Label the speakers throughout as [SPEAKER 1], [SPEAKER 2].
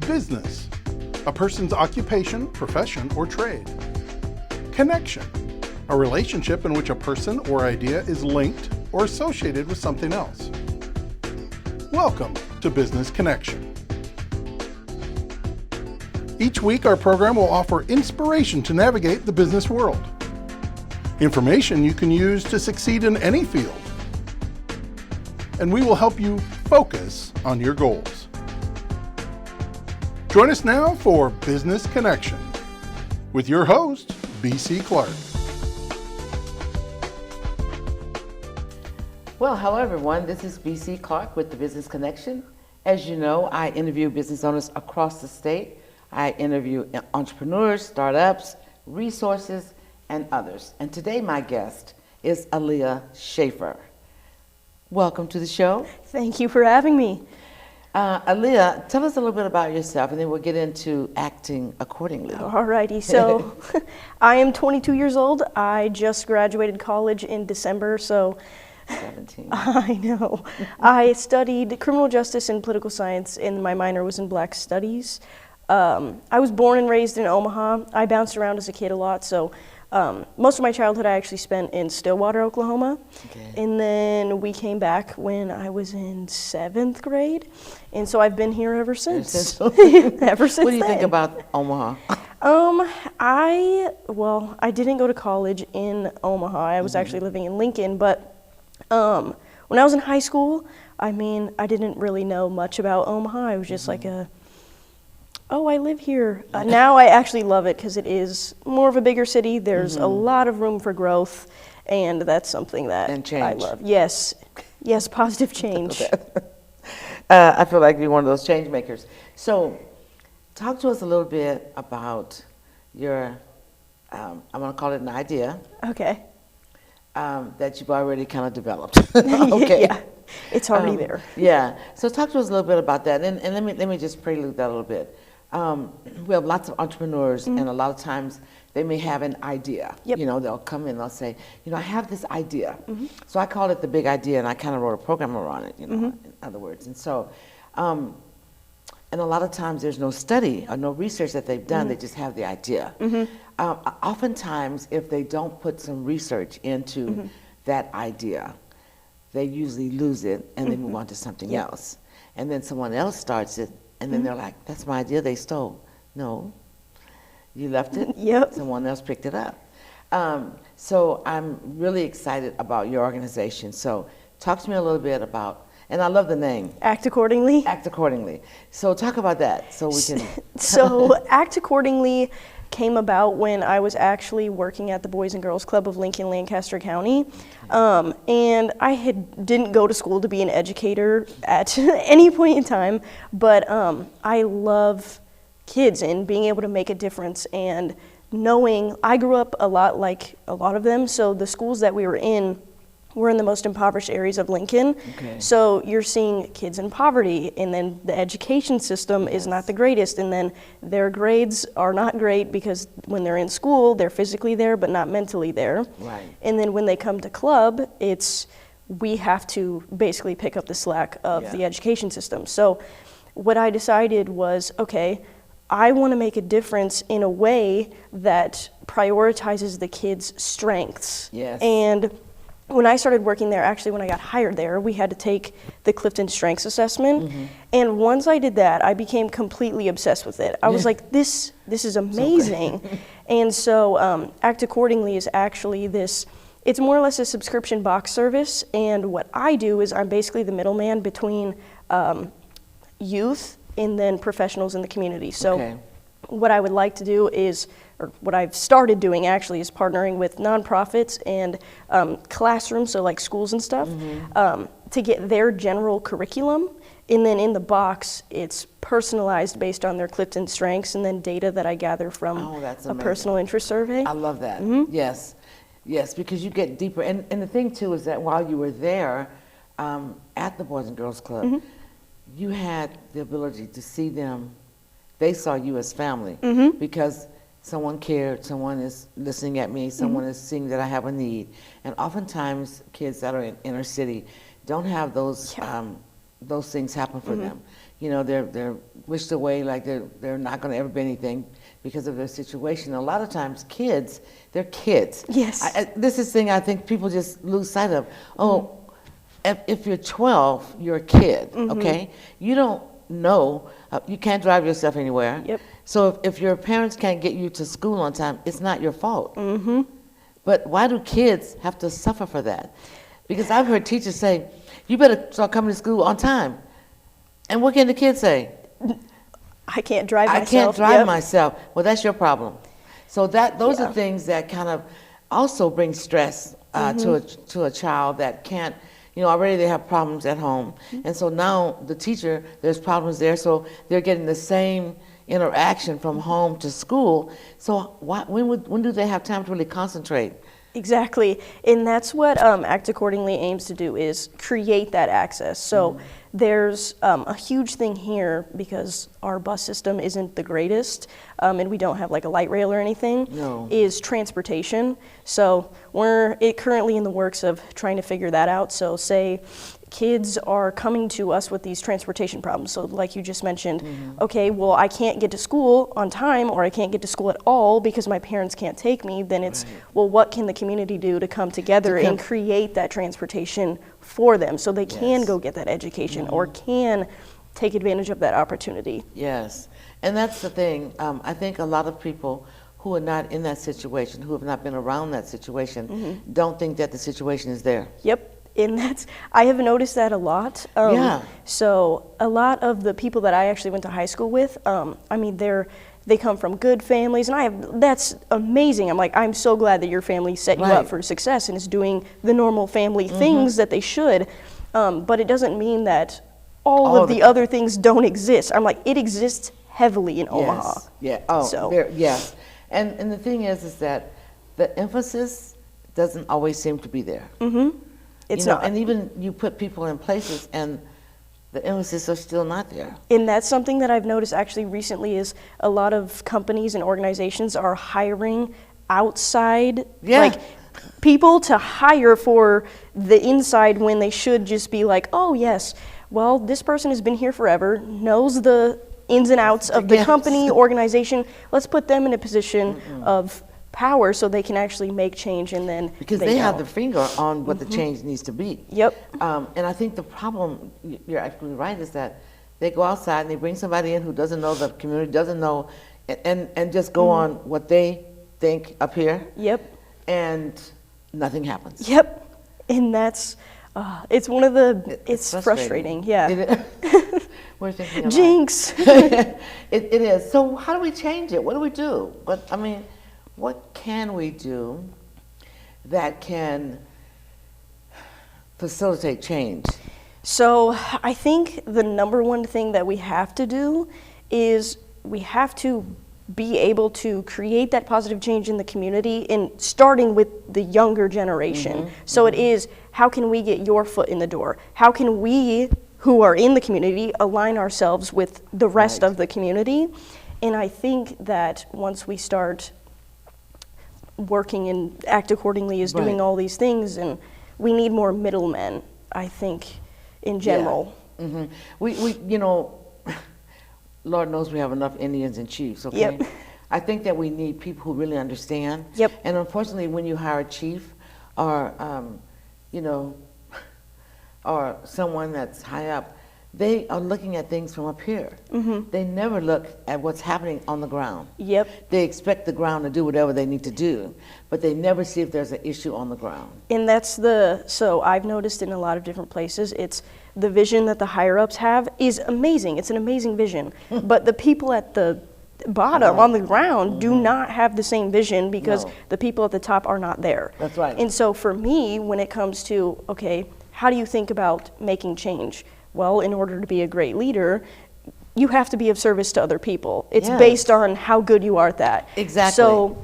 [SPEAKER 1] Business, a person's occupation, profession, or trade. Connection, a relationship in which a person or idea is linked or associated with something else. Welcome to Business Connection. Each week, our program will offer inspiration to navigate the business world. Information you can use to succeed in any field. And we will help you focus on your goals. Join us now for Business Connection with your host, B.C. Clark.
[SPEAKER 2] Well, hello everyone. This is B.C. Clark with the Business Connection. As you know, I interview business owners across the state. I interview entrepreneurs, startups, resources, and others. And today my guest is Aaliah Schaefer. Welcome to the show.
[SPEAKER 3] Thank you for having me.
[SPEAKER 2] Aaliah, tell us a little bit about yourself, and then we'll get into acting accordingly.
[SPEAKER 3] Alrighty, so I am 22 years old. I just graduated college in December, so
[SPEAKER 2] 17.
[SPEAKER 3] I know. I studied criminal justice and political science, and my minor was in Black Studies. I was born and raised in Omaha. I bounced around as a kid a lot, so most of my childhood I actually spent in Stillwater, Oklahoma. Okay. And then we came back when I was in 7th grade, and so I've been here ever since. Ever since
[SPEAKER 2] What do you
[SPEAKER 3] then.
[SPEAKER 2] think about Omaha?
[SPEAKER 3] I didn't go to college in Omaha. I was actually living in Lincoln, but when I was in high school, I didn't really know much about Omaha. I was just like I live here. Now I actually love it because it is more of a bigger city. There's a lot of room for growth, and that's something that I love. Yes, positive change.
[SPEAKER 2] I feel like you're one of those change makers. So talk to us a little bit about your, I'm going to call it an idea.
[SPEAKER 3] Okay.
[SPEAKER 2] That you've already kind of developed. Okay.
[SPEAKER 3] Yeah, it's already there.
[SPEAKER 2] Yeah. So talk to us a little bit about that, and let me just prelude that a little bit. We have lots of entrepreneurs, and a lot of times they may have an idea. Yep. You know, they'll come in and they'll say, I have this idea. So I call it the big idea, and I kind of wrote a program around it, in other words. And so, and a lot of times there's no study or no research that they've done, they just have the idea. Oftentimes, if they don't put some research into that idea, they usually lose it and they move on to something else. And then someone else starts it, and then they're like, that's my idea they stole. No, you left it, someone else picked it up. So I'm really excited about your organization. So talk to me a little bit about, and I love the name.
[SPEAKER 3] Act Accordingly?
[SPEAKER 2] Act Accordingly. So talk about that so we can.
[SPEAKER 3] So Act Accordingly came about when I was actually working at the Boys and Girls Club of Lincoln, Lancaster County. And I didn't go to school to be an educator at any point in time, but I love kids and being able to make a difference, and knowing I grew up a lot like a lot of them, so the schools that we were in the most impoverished areas of Lincoln. Okay. So you're seeing kids in poverty, and then the education system is not the greatest, and then their grades are not great because when they're in school, they're physically there but not mentally there. Right. And then when they come to club, we have to basically pick up the slack of the education system. So what I decided was, okay, I want to make a difference in a way that prioritizes the kids' strengths. Yes. And when I started working there, actually when I got hired there, we had to take the Clifton Strengths Assessment. And once I did that, I became completely obsessed with it. I was like, this is amazing. And so Act Accordingly is actually it's more or less a subscription box service. And what I do is I'm basically the middleman between youth and then professionals in the community. So what I would like to do is, or what I've started doing actually, is partnering with nonprofits and classrooms, so like schools and stuff, to get their general curriculum. And then in the box, it's personalized based on their Clifton strengths, and then data that I gather from a personal interest survey.
[SPEAKER 2] I love that. Yes, because you get deeper. And the thing too is that while you were there at the Boys and Girls Club, you had the ability to see them. They saw you as family because someone cared, someone is listening at me, someone is seeing that I have a need. And oftentimes kids that are in inner city don't have those things happen for them. you know, they're wished away like they're not going to ever be anything because of their situation. A lot of times kids, they're kids.
[SPEAKER 3] Yes.
[SPEAKER 2] This is the thing I think people just lose sight of. Oh, if you're 12, you're a kid, okay? You don't know, you can't drive yourself anywhere.
[SPEAKER 3] Yep.
[SPEAKER 2] So if your parents can't get you to school on time, it's not your fault. But why do kids have to suffer for that? Because I've heard teachers say, you better start coming to school on time. And what can the kids say?
[SPEAKER 3] I can't drive myself.
[SPEAKER 2] I can't drive myself. Well, that's your problem. So those are things that kind of also bring stress to a child that can't, you know, already they have problems at home. And so now the teacher, there's problems there, so they're getting the same interaction from home to school. So when do they have time to really concentrate?
[SPEAKER 3] Exactly, and that's what Act Accordingly aims to do, is create that access. So there's a huge thing here, because our bus system isn't the greatest, and we don't have like a light rail or anything, is transportation. So we're currently in the works of trying to figure that out. So say kids are coming to us with these transportation problems. So like you just mentioned, okay, well, I can't get to school on time, or I can't get to school at all because my parents can't take me. Then it's, well, what can the community do to come together and create that transportation for them so they can go get that education or can take advantage of that opportunity?
[SPEAKER 2] Yes, and that's the thing. I think a lot of people who are not in that situation, who have not been around that situation, don't think that the situation is there.
[SPEAKER 3] Yep. And I have noticed that a lot. So a lot of the people that I actually went to high school with, I mean, they come from good families, and that's amazing. I'm like, I'm so glad that your family set you up for success and is doing the normal family things that they should. But it doesn't mean that all of the other things don't exist. I'm like, it exists heavily in Omaha.
[SPEAKER 2] Yeah. Oh,
[SPEAKER 3] so.
[SPEAKER 2] yes. And the thing is that the emphasis doesn't always seem to be there.
[SPEAKER 3] It's
[SPEAKER 2] you know,
[SPEAKER 3] not.
[SPEAKER 2] And even you put people in places and the emphasis are still not there.
[SPEAKER 3] And that's something that I've noticed actually recently, is a lot of companies and organizations are hiring outside like people to hire for the inside, when they should just be like, oh yes, well, this person has been here forever, knows the ins and outs of the company, organization. Let's put them in a position of power so they can actually make change, and then
[SPEAKER 2] because they have the finger on what the change needs to be. And I think the problem, you're actually right, is that they go outside and they bring somebody in who doesn't know the community, doesn't know, and just go on what they think up here. And nothing happens.
[SPEAKER 3] And that's it's one of the it's frustrating.
[SPEAKER 2] We're thinking
[SPEAKER 3] jinx.
[SPEAKER 2] It is. So how do we change it? What do we do? What can we do that can facilitate change?
[SPEAKER 3] So I think the number one thing that we have to do is we have to be able to create that positive change in the community, and starting with the younger generation. So it is, how can we get your foot in the door? How can we, who are in the community, align ourselves with the rest of the community? And I think that once we start working and Act Accordingly is doing all these things, and we need more middlemen, I think, in general.
[SPEAKER 2] We you know, Lord knows we have enough Indians and chiefs, okay? I think that we need people who really understand. And unfortunately, when you hire a chief or, you know, or someone that's high up, they are looking at things from up here. They never look at what's happening on the ground. They expect the ground to do whatever they need to do, but they never see if there's an issue on the ground.
[SPEAKER 3] And that's so I've noticed in a lot of different places, it's the vision that the higher-ups have is amazing. It's an amazing vision. But the people at the bottom, on the ground, do not have the same vision, because the people at the top are not there.
[SPEAKER 2] That's right.
[SPEAKER 3] And so for me, when it comes to, okay, how do you think about making change? Well, in order to be a great leader, you have to be of service to other people. It's based on how good you are at that. So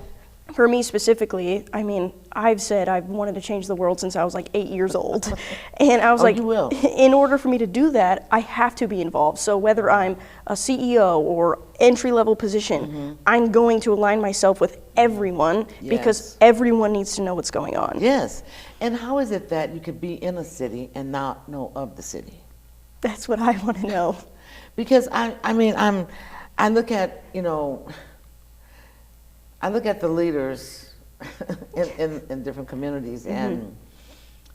[SPEAKER 3] for me specifically, I mean, I've said I've wanted to change the world since I was like 8 years old. And I was like, in order for me to do that, I have to be involved. So whether I'm a CEO or entry-level position, I'm going to align myself with everyone, because everyone needs to know what's going on.
[SPEAKER 2] And how is it that you could be in a city and not know of the city?
[SPEAKER 3] That's what I want to know.
[SPEAKER 2] Because I mean, I look at, you know, I look at the leaders in different communities, and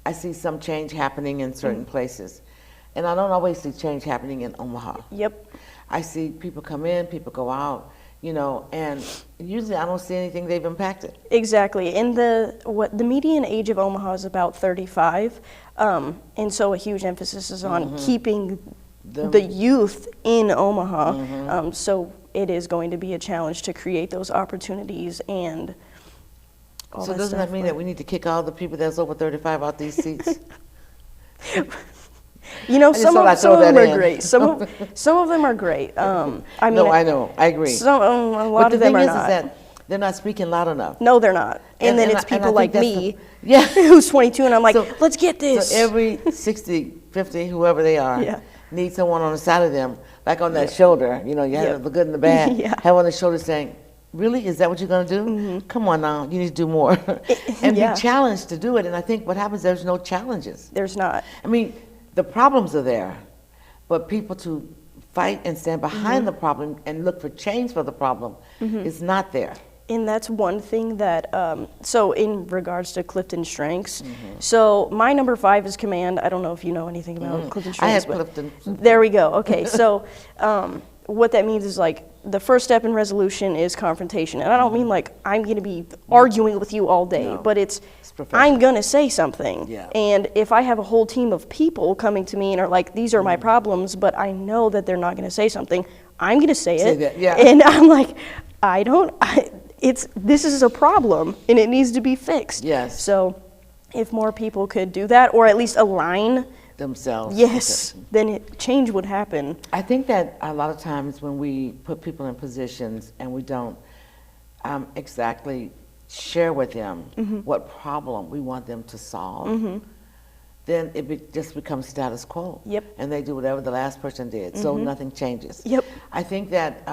[SPEAKER 2] I see some change happening in certain places. And I don't always see change happening in Omaha.
[SPEAKER 3] Yep.
[SPEAKER 2] I see people come in, people go out, you know, and usually I don't see anything they've impacted.
[SPEAKER 3] Exactly. And the median age of Omaha is about 35, and so a huge emphasis is on keeping the youth in Omaha. So it is going to be a challenge to create those opportunities and all
[SPEAKER 2] So
[SPEAKER 3] that
[SPEAKER 2] doesn't
[SPEAKER 3] stuff,
[SPEAKER 2] that mean that we need to kick all the people that's over 35 out these seats?
[SPEAKER 3] You know,
[SPEAKER 2] just
[SPEAKER 3] some
[SPEAKER 2] thought I'd
[SPEAKER 3] of
[SPEAKER 2] throw
[SPEAKER 3] them
[SPEAKER 2] that
[SPEAKER 3] are
[SPEAKER 2] in.
[SPEAKER 3] great. Some of them are great. I mean,
[SPEAKER 2] No, I know, I agree.
[SPEAKER 3] Some, a lot
[SPEAKER 2] But the
[SPEAKER 3] of them
[SPEAKER 2] thing
[SPEAKER 3] are
[SPEAKER 2] is
[SPEAKER 3] not.
[SPEAKER 2] that they're not speaking loud enough.
[SPEAKER 3] No, they're not. And then
[SPEAKER 2] and
[SPEAKER 3] it's
[SPEAKER 2] I- and I
[SPEAKER 3] people
[SPEAKER 2] think
[SPEAKER 3] like
[SPEAKER 2] that's
[SPEAKER 3] me,
[SPEAKER 2] Yeah.
[SPEAKER 3] who's 22, and I'm like,
[SPEAKER 2] So-
[SPEAKER 3] let's get this.
[SPEAKER 2] So every 60, 50, whoever they are,
[SPEAKER 3] Yeah.
[SPEAKER 2] needs someone on the side of them, like on that shoulder. You know, you have
[SPEAKER 3] Yep.
[SPEAKER 2] the good and the bad.
[SPEAKER 3] Yeah.
[SPEAKER 2] Have on the shoulder saying, really, is that what you're going to do? Come on now, you need to do more. And
[SPEAKER 3] Yeah.
[SPEAKER 2] be challenged to do it. And I think what happens, there's no challenges.
[SPEAKER 3] There's not.
[SPEAKER 2] I mean, the problems are there, but people to fight and stand behind the problem and look for change for the problem is not there.
[SPEAKER 3] And that's one thing that, so in regards to Clifton's strengths, so my number 5 is command. I don't know if you know anything about Clifton's
[SPEAKER 2] I
[SPEAKER 3] strengths.
[SPEAKER 2] had
[SPEAKER 3] but
[SPEAKER 2] Clifton.
[SPEAKER 3] There we go. Okay, so what that means is like the first step in resolution is confrontation. And I don't mean like I'm going to be arguing with you all day,
[SPEAKER 2] No,
[SPEAKER 3] but it's
[SPEAKER 2] professional.
[SPEAKER 3] I'm going to say something.
[SPEAKER 2] Yeah.
[SPEAKER 3] And if I have a whole team of people coming to me and are like, these are my problems, but I know that they're not going to say something, I'm going to say it.
[SPEAKER 2] that, yeah.
[SPEAKER 3] And I'm like, this is a problem and it needs to be fixed.
[SPEAKER 2] Yes.
[SPEAKER 3] So if more people could do that or at least align,
[SPEAKER 2] Themselves.
[SPEAKER 3] yes, then change would happen.
[SPEAKER 2] I think that a lot of times when we put people in positions and we don't exactly share with them what problem we want them to solve, then it just becomes status quo.
[SPEAKER 3] Yep.
[SPEAKER 2] And they do whatever the last person did, so nothing changes.
[SPEAKER 3] Yep.
[SPEAKER 2] I think that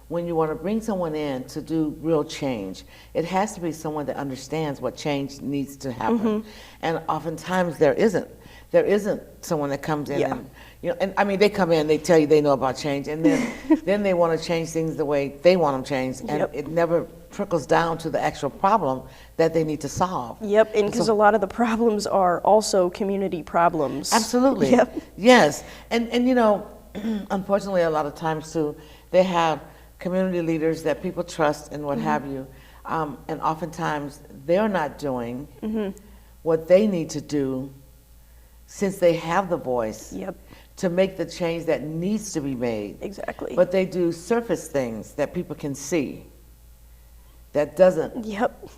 [SPEAKER 2] when you want to bring someone in to do real change, it has to be someone that understands what change needs to happen. And oftentimes there isn't. There isn't someone that comes in
[SPEAKER 3] Yeah.
[SPEAKER 2] and, you know, and I mean, they come in, they tell you they know about change, and then then they want to change things the way they want them changed, and
[SPEAKER 3] Yep.
[SPEAKER 2] it never trickles down to the actual problem that they need to solve.
[SPEAKER 3] Yep, and because a lot of the problems are also community problems.
[SPEAKER 2] Absolutely.
[SPEAKER 3] Yep.
[SPEAKER 2] Yes. And you know, unfortunately, a lot of times too, they have community leaders that people trust and what have you, and oftentimes they're not doing what they need to do since they have the voice
[SPEAKER 3] Yep,
[SPEAKER 2] to make the change that needs to be made.
[SPEAKER 3] exactly.
[SPEAKER 2] But they do surface things that people can see that doesn't
[SPEAKER 3] Yep.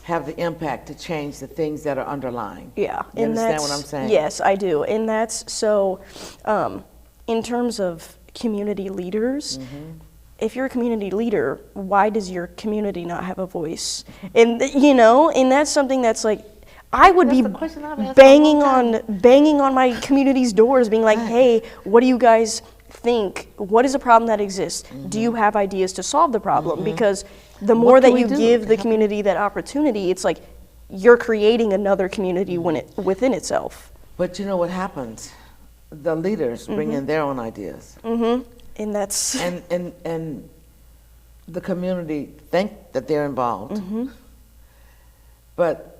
[SPEAKER 2] have the impact to change the things that are underlying.
[SPEAKER 3] Yeah.
[SPEAKER 2] You
[SPEAKER 3] and
[SPEAKER 2] understand what
[SPEAKER 3] that's-
[SPEAKER 2] I'm saying?
[SPEAKER 3] Yes, I do. And that's so, in terms of community leaders, if you're a community leader, why does your community not have a voice? And, you know, and that's something that's like, I would
[SPEAKER 2] That's
[SPEAKER 3] be
[SPEAKER 2] the question I've asked
[SPEAKER 3] banging
[SPEAKER 2] for a long
[SPEAKER 3] banging on my community's doors, being like, hey, what do you guys think? What is a problem that exists? Do you have ideas to solve the problem? Because the more
[SPEAKER 2] What
[SPEAKER 3] that
[SPEAKER 2] can
[SPEAKER 3] you
[SPEAKER 2] we do
[SPEAKER 3] give
[SPEAKER 2] to
[SPEAKER 3] the
[SPEAKER 2] help?
[SPEAKER 3] community that opportunity, it's like you're creating another community within itself.
[SPEAKER 2] But you know what happens? The leaders bring in their own ideas.
[SPEAKER 3] And that's
[SPEAKER 2] And the community think that they're involved, but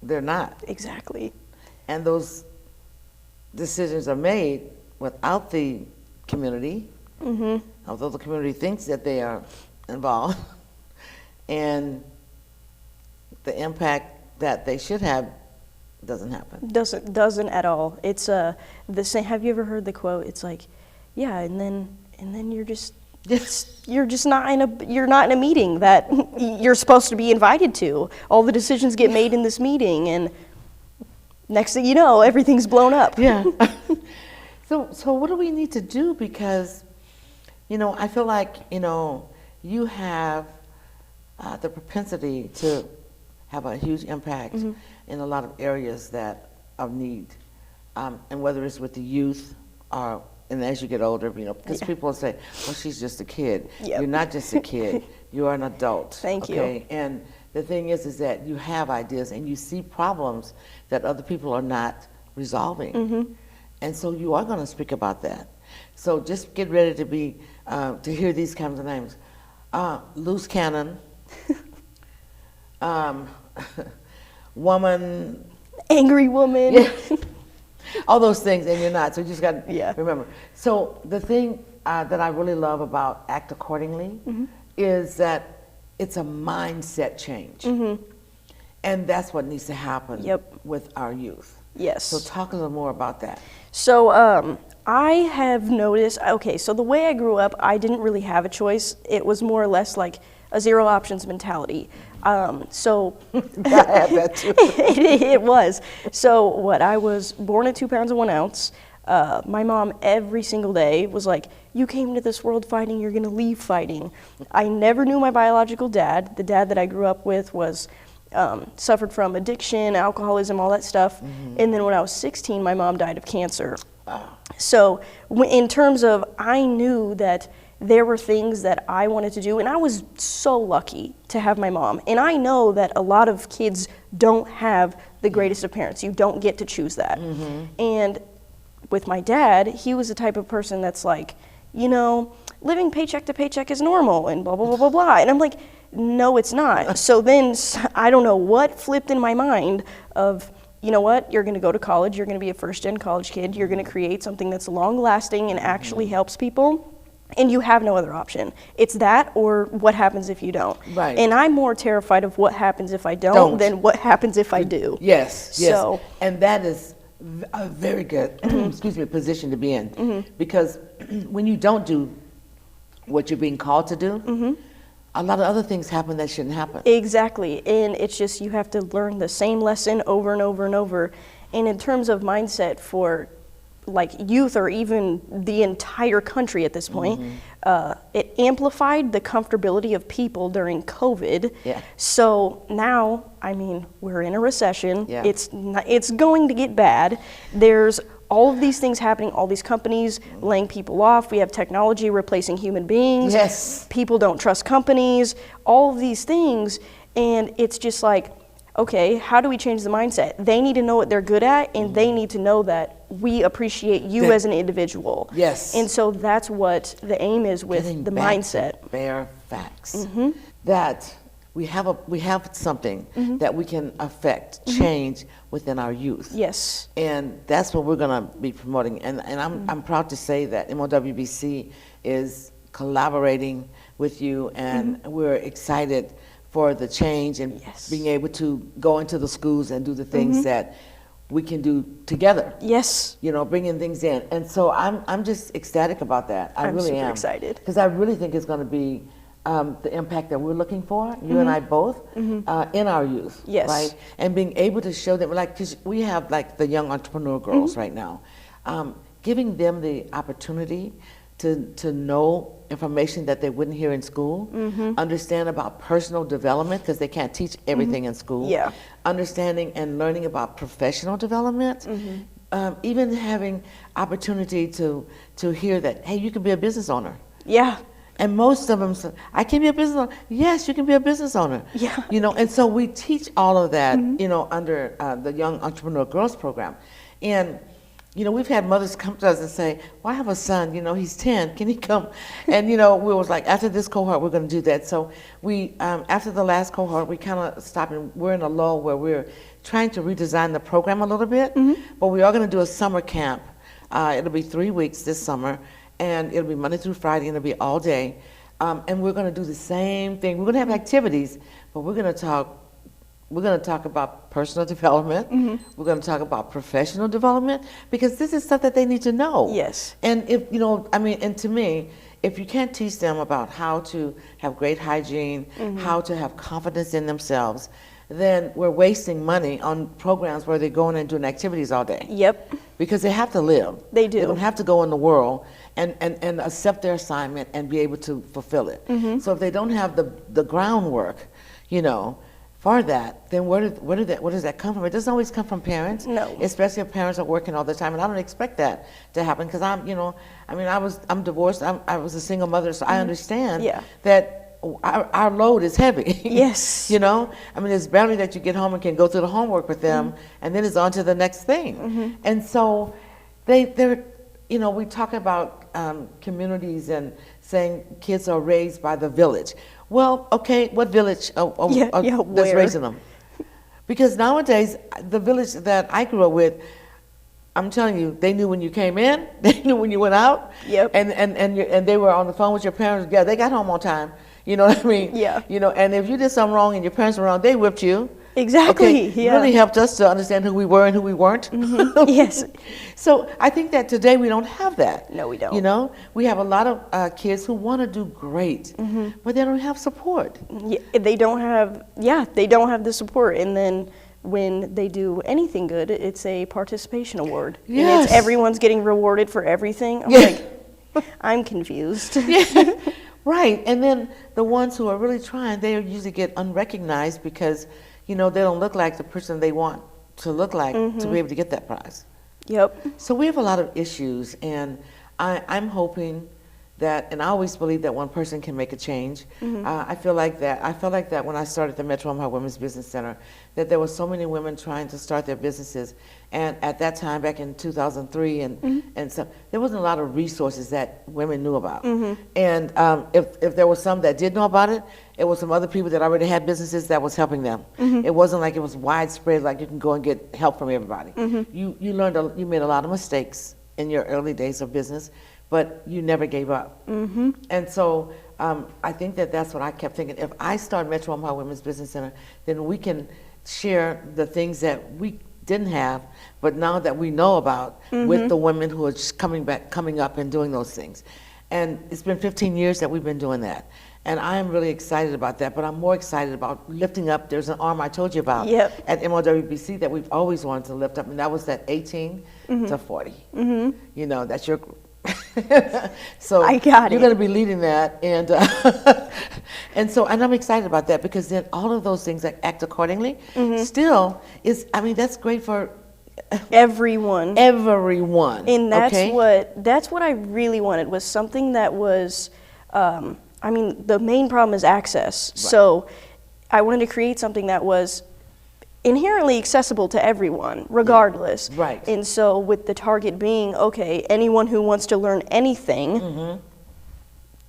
[SPEAKER 2] they're not.
[SPEAKER 3] exactly.
[SPEAKER 2] And those decisions are made without the community, although the community thinks that they are involved, and the impact that they should have doesn't happen.
[SPEAKER 3] Doesn't at all. It's the same. Have you ever heard the quote? It's like, yeah, and then you're just not in a meeting that you're supposed to be invited to. All the decisions get made in this meeting, and next thing you know, everything's blown up.
[SPEAKER 2] Yeah. So what do we need to do? Because, you know, I feel like, you know, you have the propensity to have a huge impact in a lot of areas that of need, and whether it's with the youth or, and as you get older, you know, because people say, well, she's just a kid.
[SPEAKER 3] Yep.
[SPEAKER 2] You're not just a kid. You are an adult.
[SPEAKER 3] Thank you.
[SPEAKER 2] Okay? And the thing is that you have ideas and you see problems that other people are not resolving. And so you are going to speak about that. So just get ready to be to hear these kinds of names: loose cannon, woman,
[SPEAKER 3] Angry woman.
[SPEAKER 2] yeah, all those things, and you're not. So you just got to
[SPEAKER 3] Yeah.
[SPEAKER 2] remember. So the thing that I really love about Act Accordingly is that it's a mindset change, and that's what needs to happen with our youth.
[SPEAKER 3] Yes.
[SPEAKER 2] So talk a little more about that.
[SPEAKER 3] So I have noticed, okay, so the way I grew up, I didn't really have a choice. It was more or less like a zero options mentality. So
[SPEAKER 2] I had that too.
[SPEAKER 3] it was. So what, I was born at 2 pounds and 1 ounce. My mom every single day was like, you came to this world fighting, you're gonna leave fighting. I never knew my biological dad. The dad that I grew up with was suffered from addiction, alcoholism, all that stuff. And then when I was 16, my mom died of cancer. So in terms of, I knew that there were things that I wanted to do, and I was so lucky to have my mom. And I know that a lot of kids don't have the greatest of parents. You don't get to choose that. And with my dad, he was the type of person that's like, you know, living paycheck to paycheck is normal and blah, blah, blah, blah, blah. And I'm like, no, it's not. So then I don't know what flipped in my mind of, you know what, you're gonna go to college, you're gonna be a first-gen college kid, you're gonna create something that's long-lasting and actually helps people, and you have no other option. It's that or what happens if you don't.
[SPEAKER 2] Right.
[SPEAKER 3] And I'm more terrified of what happens if I don't than what happens if I do.
[SPEAKER 2] Yes, yes.
[SPEAKER 3] So,
[SPEAKER 2] and that is a very good excuse me, position to be in. Because when you don't do what you're being called to do, a lot of other things happen that shouldn't happen.
[SPEAKER 3] exactly, and it's just you have to learn the same lesson over and over and over. And in terms of mindset for like youth or even the entire country at this point, it amplified the comfortability of people during COVID.
[SPEAKER 2] Yeah.
[SPEAKER 3] So now, I mean, we're in a recession.
[SPEAKER 2] Yeah.
[SPEAKER 3] It's going to get bad. There's all of these things happening, all these companies laying people off. We have technology replacing human beings.
[SPEAKER 2] Yes.
[SPEAKER 3] People don't trust companies, all of these things. And it's just like, okay, how do we change the mindset? They need to know what they're good at, and they need to know that we appreciate you as an individual.
[SPEAKER 2] Yes.
[SPEAKER 3] And so that's what the aim is with
[SPEAKER 2] Getting
[SPEAKER 3] the
[SPEAKER 2] back
[SPEAKER 3] mindset.
[SPEAKER 2] to bare facts. That we have something that we can affect, change within our youth.
[SPEAKER 3] Yes.
[SPEAKER 2] And that's what we're going to be promoting. And I'm proud to say that MOWBC is collaborating with you, and we're excited for the change and being able to go into the schools and do the things that we can do together.
[SPEAKER 3] Yes.
[SPEAKER 2] You know, bringing things in. And so I'm just ecstatic about that. I really
[SPEAKER 3] super
[SPEAKER 2] am.
[SPEAKER 3] excited.
[SPEAKER 2] Because I really think it's going to be the impact that we're looking for, you and I both, in our youth.
[SPEAKER 3] Yes.
[SPEAKER 2] Right? And being able to show them, like, because we have like the young entrepreneur girls right now, giving them the opportunity to know information that they wouldn't hear in school, understand about personal development, because they can't teach everything in school,
[SPEAKER 3] Yeah.
[SPEAKER 2] understanding and learning about professional development, even having opportunity to hear that, hey, you can be a business owner.
[SPEAKER 3] Yeah.
[SPEAKER 2] And most of them say, I can be a business owner. Yes, you can be a business owner.
[SPEAKER 3] Yeah.
[SPEAKER 2] You know, and so we teach all of that, you know, under the Young Entrepreneur Girls Program. And you know, we've had mothers come to us and say, well, I have a son, you know, he's 10, can he come? And, you know, we was like, after this cohort, we're going to do that. So we, after the last cohort, we kind of stopped, and we're in a lull where we're trying to redesign the program a little bit, but we are going to do a summer camp. It'll be 3 weeks this summer, and it'll be Monday through Friday, and it'll be all day. And we're going to do the same thing. We're going to have activities, but we're going to talk about personal development. We're going to talk about professional development, because this is stuff that they need to know.
[SPEAKER 3] Yes.
[SPEAKER 2] And if, you know, I mean, and to me, if you can't teach them about how to have great hygiene, how to have confidence in themselves, then we're wasting money on programs where they're going and doing activities all day.
[SPEAKER 3] Yep.
[SPEAKER 2] Because they have to live.
[SPEAKER 3] They do.
[SPEAKER 2] They don't have to go in the world and accept their assignment and be able to fulfill it. So if they don't have the groundwork, you know, for that, then where does that come from? It doesn't always come from parents.
[SPEAKER 3] No.
[SPEAKER 2] Especially if parents are working all the time, and I don't expect that to happen, because I'm, you know, I mean, I'm divorced. I was a single mother, so I understand that our load is heavy.
[SPEAKER 3] Yes.
[SPEAKER 2] You know, I mean, it's barely that you get home and can go through the homework with them, and then it's on to the next thing. And so they're, you know, we talk about communities and saying kids are raised by the village. Well, okay, what village that's
[SPEAKER 3] where?
[SPEAKER 2] raising them? Because nowadays, the village that I grew up with, I'm telling you, they knew when you came in, they knew when you went out,
[SPEAKER 3] Yep.
[SPEAKER 2] and they were on the phone with your parents. Yeah, they got home on time. You know what I mean?
[SPEAKER 3] Yeah.
[SPEAKER 2] You know, and if you did something wrong and your parents were wrong, they whipped you.
[SPEAKER 3] Exactly.
[SPEAKER 2] Okay,
[SPEAKER 3] Yeah.
[SPEAKER 2] really helped us to understand who we were and who we weren't.
[SPEAKER 3] Yes.
[SPEAKER 2] So I think that today we don't have that.
[SPEAKER 3] No, we don't.
[SPEAKER 2] You know, we have a lot of kids who want to do great, but they don't have support.
[SPEAKER 3] Yeah, they don't have the support, and then when they do anything good, it's a participation award. And
[SPEAKER 2] Yes.
[SPEAKER 3] it's everyone's getting rewarded for everything. I'm
[SPEAKER 2] Yeah.
[SPEAKER 3] like, I'm confused.
[SPEAKER 2] Yeah, right. And then the ones who are really trying, they usually get unrecognized because, you know, they don't look like the person they want to look like to be able to get that prize.
[SPEAKER 3] Yep.
[SPEAKER 2] So we have a lot of issues, and I'm hoping that, and I always believe that one person can make a change. I feel like that when I started the Metro Omaha Women's Business Center, that there were so many women trying to start their businesses, and at that time, back in 2003, and so there wasn't a lot of resources that women knew about. And if there was some that did know about it, it was some other people that already had businesses that was helping them. It wasn't like it was widespread, like you can go and get help from everybody. You you made a lot of mistakes in your early days of business, but you never gave up. And so I think that that's what I kept thinking. If I start Metro Omaha Women's Business Center, then we can share the things that we didn't have, but now that we know about with the women who are just coming up and doing those things. And it's been 15 years that we've been doing that. And I am really excited about that, but I'm more excited about lifting up. There's an arm I told you about at MOWBC that we've always wanted to lift up, and that was that 18 to 40. You know, that's your group. So
[SPEAKER 3] I got
[SPEAKER 2] you're
[SPEAKER 3] it.
[SPEAKER 2] going to be leading that, and and I'm excited about that, because then all of those things that act accordingly still is. I mean, that's great for
[SPEAKER 3] Everyone.
[SPEAKER 2] everyone.
[SPEAKER 3] And
[SPEAKER 2] okay?
[SPEAKER 3] that's what I really wanted, was something that was, I mean, the main problem is access. So I wanted to create something that was inherently accessible to everyone, regardless.
[SPEAKER 2] Right.
[SPEAKER 3] And so with the target being, okay, anyone who wants to learn anything,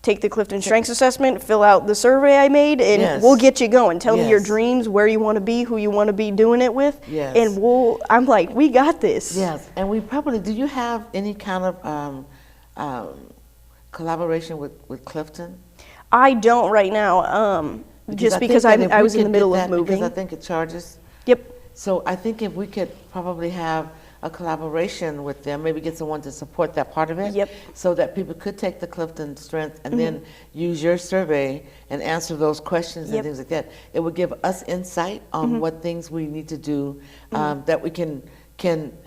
[SPEAKER 3] take the Clifton Strengths Assessment, fill out the survey I made, and
[SPEAKER 2] Yes.
[SPEAKER 3] we'll get you going. Tell me your
[SPEAKER 2] Yes.
[SPEAKER 3] dreams, where you want to be, who you want to be doing it with,
[SPEAKER 2] Yes.
[SPEAKER 3] and I'm like, we got this.
[SPEAKER 2] Yes, and we probably. Do you have any kind of collaboration with Clifton?
[SPEAKER 3] I don't right now, just because I was in the middle of moving.
[SPEAKER 2] Because I think it charges.
[SPEAKER 3] Yep.
[SPEAKER 2] So I think if we could probably have a collaboration with them, maybe get someone to support that part of it.
[SPEAKER 3] Yep.
[SPEAKER 2] So that people could take the Clifton Strength and then use your survey and answer those questions and things like that. It would give us insight on what things we need to do, that we can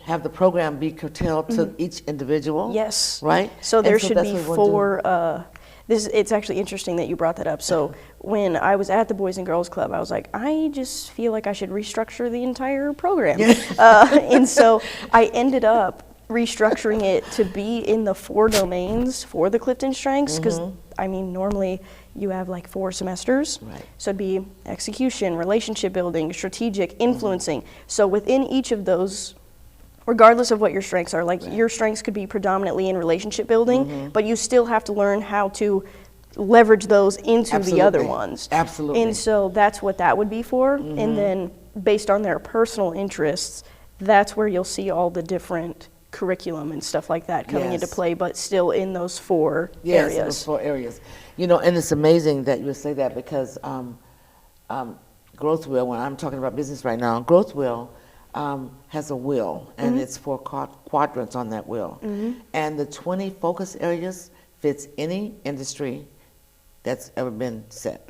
[SPEAKER 2] have the program be curtailed to each individual.
[SPEAKER 3] Yes.
[SPEAKER 2] Right?
[SPEAKER 3] So there
[SPEAKER 2] And
[SPEAKER 3] should
[SPEAKER 2] that's
[SPEAKER 3] be
[SPEAKER 2] what we'll do.
[SPEAKER 3] 4. It's actually interesting that you brought that up. So when I was at the Boys and Girls Club, I was like, I just feel like I should restructure the entire program. And so I ended up restructuring it to be in the 4 domains for the Clifton Strengths, because I mean, normally you have like 4 semesters.
[SPEAKER 2] Right.
[SPEAKER 3] So it'd be execution, relationship building, strategic, influencing. So within each of those, regardless of what your strengths are, like your strengths could be predominantly in relationship building, but you still have to learn how to leverage those into the other ones.
[SPEAKER 2] Absolutely.
[SPEAKER 3] And so that's what that would be for. And then based on their personal interests, that's where you'll see all the different curriculum and stuff like that coming into play, but still in those 4
[SPEAKER 2] Yes,
[SPEAKER 3] areas.
[SPEAKER 2] those 4 areas. You know, and it's amazing that you say that, because Growth Wheel, when I'm talking about business right now, Growth Wheel has a wheel, and it's 4 quadrants on that wheel. And the 20 focus areas fits any industry that's ever been set.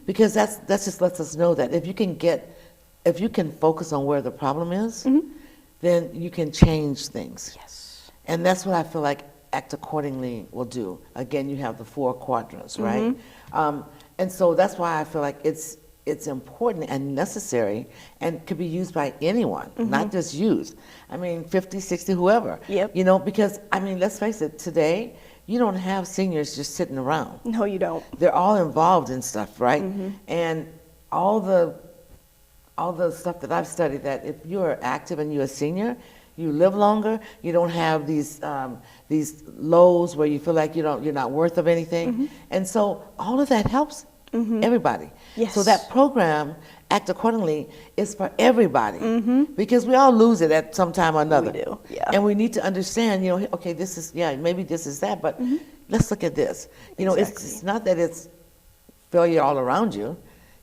[SPEAKER 2] Because that's just lets us know that if you can focus on where the problem is, then you can change things.
[SPEAKER 3] Yes.
[SPEAKER 2] And that's what I feel like Act Accordingly will do. Again, you have the 4 quadrants, right? And so that's why I feel like it's important and necessary, and could be used by anyone, not just youth. I mean, 50, 60, whoever.
[SPEAKER 3] Yep.
[SPEAKER 2] You know, because, I mean, let's face it, today, you don't have seniors just sitting around.
[SPEAKER 3] No, you don't.
[SPEAKER 2] They're all involved in stuff, right? And all the stuff that I've studied, that if you're active and you're a senior, you live longer, you don't have these these lows where you feel like you're not worth of anything. And so all of that helps everybody.
[SPEAKER 3] Yes.
[SPEAKER 2] So that program, Act Accordingly, is for everybody because we all lose it at some time or another.
[SPEAKER 3] We do, yeah.
[SPEAKER 2] And we need to understand, okay, this is, maybe this is that, but let's look at this. It's not that it's failure all around you,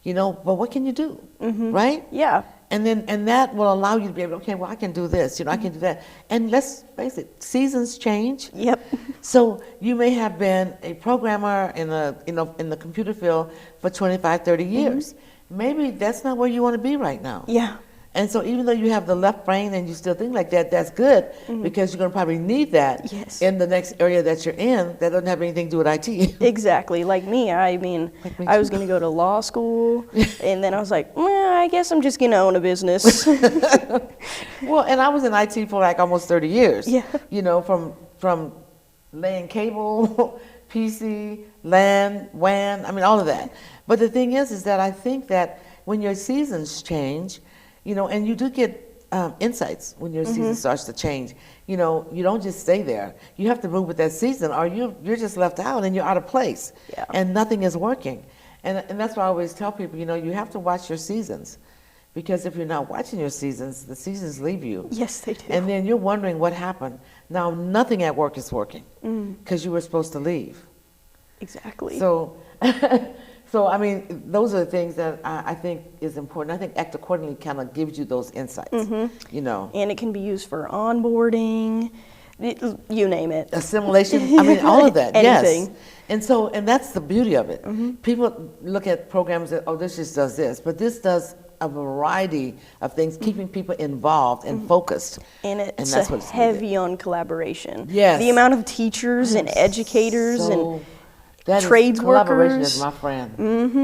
[SPEAKER 2] but what can you do, right?
[SPEAKER 3] Yeah.
[SPEAKER 2] And that will allow you to be able, okay, well, I can do this, I can do that. And let's face it, seasons change.
[SPEAKER 3] Yep.
[SPEAKER 2] So you may have been a programmer in the computer field for 25, 30 years. Maybe that's not where you want to be right now.
[SPEAKER 3] Yeah.
[SPEAKER 2] And so even though you have the left brain and you still think like that, that's good because you're going to probably need that in the next area that you're in that doesn't have anything to do with IT.
[SPEAKER 3] Exactly. Like me, I mean, I was going to go to law school, and then I was like, I guess I'm just going to own a business.
[SPEAKER 2] Well, and I was in IT for like almost 30 years.
[SPEAKER 3] Yeah.
[SPEAKER 2] From laying cable, PC, LAN, WAN, I mean, all of that. But the thing is that I think that when your seasons change, and you do get insights when your season starts to change. You don't just stay there. You have to move with that season, or you're just left out and you're out of place, and nothing is working. And that's why I always tell people, you have to watch your seasons, because if you're not watching your seasons, the seasons leave you.
[SPEAKER 3] Yes, they do.
[SPEAKER 2] And then you're wondering what happened. Now nothing at work is working because you were supposed to leave.
[SPEAKER 3] Exactly.
[SPEAKER 2] So. So, I mean, those are the things that I think is important. I think Act Accordingly kind of gives you those insights, And
[SPEAKER 3] it can be used for onboarding, you name it.
[SPEAKER 2] Assimilation, I mean, all of that,
[SPEAKER 3] Anything.
[SPEAKER 2] Yes. And that's the beauty of it. People look at programs that, this just does this, but this does a variety of things, keeping people involved and focused.
[SPEAKER 3] And it's
[SPEAKER 2] that's what's
[SPEAKER 3] heavy
[SPEAKER 2] needed.
[SPEAKER 3] on collaboration.
[SPEAKER 2] Yes.
[SPEAKER 3] The amount of teachers and educators and trades
[SPEAKER 2] collaboration
[SPEAKER 3] workers.
[SPEAKER 2] is my friend.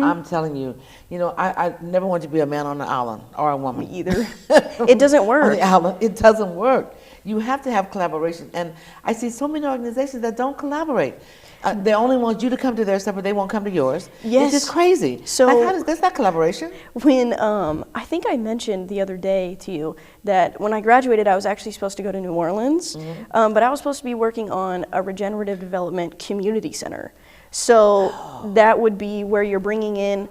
[SPEAKER 2] I'm telling you. I never want to be a man on the island or a woman.
[SPEAKER 3] Me either. It doesn't work.
[SPEAKER 2] On the island, it doesn't work. You have to have collaboration. And I see so many organizations that don't collaborate. They only want you to come to their stuff, but they won't come to yours.
[SPEAKER 3] Yes.
[SPEAKER 2] It's just crazy.
[SPEAKER 3] So
[SPEAKER 2] that's not collaboration.
[SPEAKER 3] When I think I mentioned the other day to you that when I graduated, I was actually supposed to go to New Orleans, but I was supposed to be working on a regenerative development community center. So that would be where you're bringing in.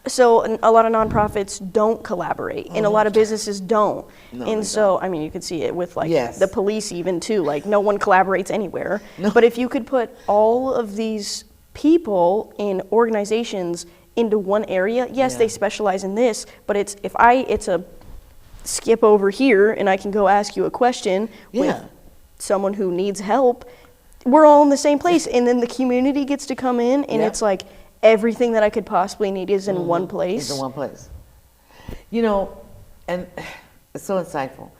[SPEAKER 3] So a lot of nonprofits don't collaborate, and a lot of businesses don't. I mean, you could see it with the police even too. Like no one collaborates anywhere. No. But if you could put all of these people in organizations into one area, yes, they specialize in this, but it's a skip over here, and I can go ask you a question with someone who needs help. We're all in the same place, and then the community gets to come in, and it's like everything that I could possibly need is in one place.
[SPEAKER 2] Is in one place. And it's so insightful.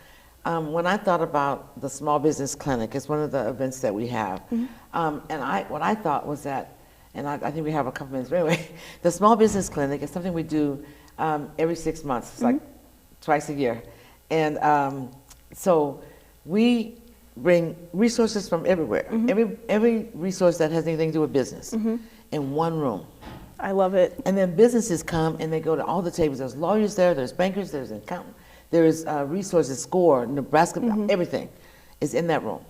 [SPEAKER 2] When I thought about the Small Business Clinic, it's one of the events that we have, and what I thought was that, and I think we have a couple minutes, but anyway, the Small Business Clinic is something we do every 6 months. It's like twice a year. And so we bring resources from everywhere, every resource that has anything to do with business in one room.
[SPEAKER 3] I love it.
[SPEAKER 2] And then businesses come and they go to all the tables. There's lawyers there, there's bankers, there's accountants, there's resources, SCORE, Nebraska, everything is in that room.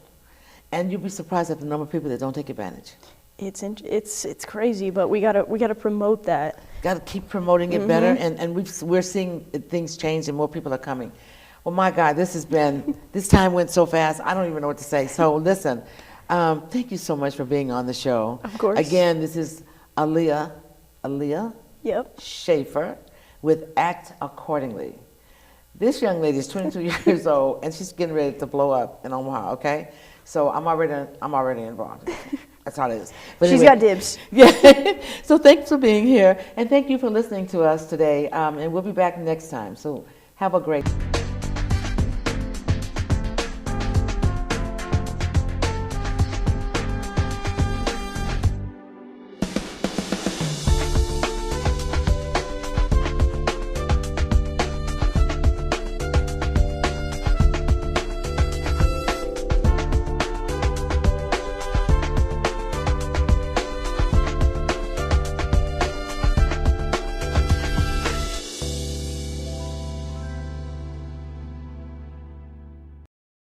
[SPEAKER 2] And you'll be surprised at the number of people that don't take advantage.
[SPEAKER 3] It's crazy, but we gotta promote that.
[SPEAKER 2] Got to keep promoting it better, and we're seeing things change and more people are coming. Well, my God, this time went so fast, I don't even know what to say. So listen, thank you so much for being on the show.
[SPEAKER 3] Of course.
[SPEAKER 2] Again, this is Aaliah Schaefer with Act Accordingly. This young lady is 22 years old, and she's getting ready to blow up in Omaha, okay? So I'm already involved. That's all it is. But
[SPEAKER 3] she's
[SPEAKER 2] anyway,
[SPEAKER 3] got dibs.
[SPEAKER 2] Yeah. So thanks for being here, and thank you for listening to us today, and we'll be back next time. So have a great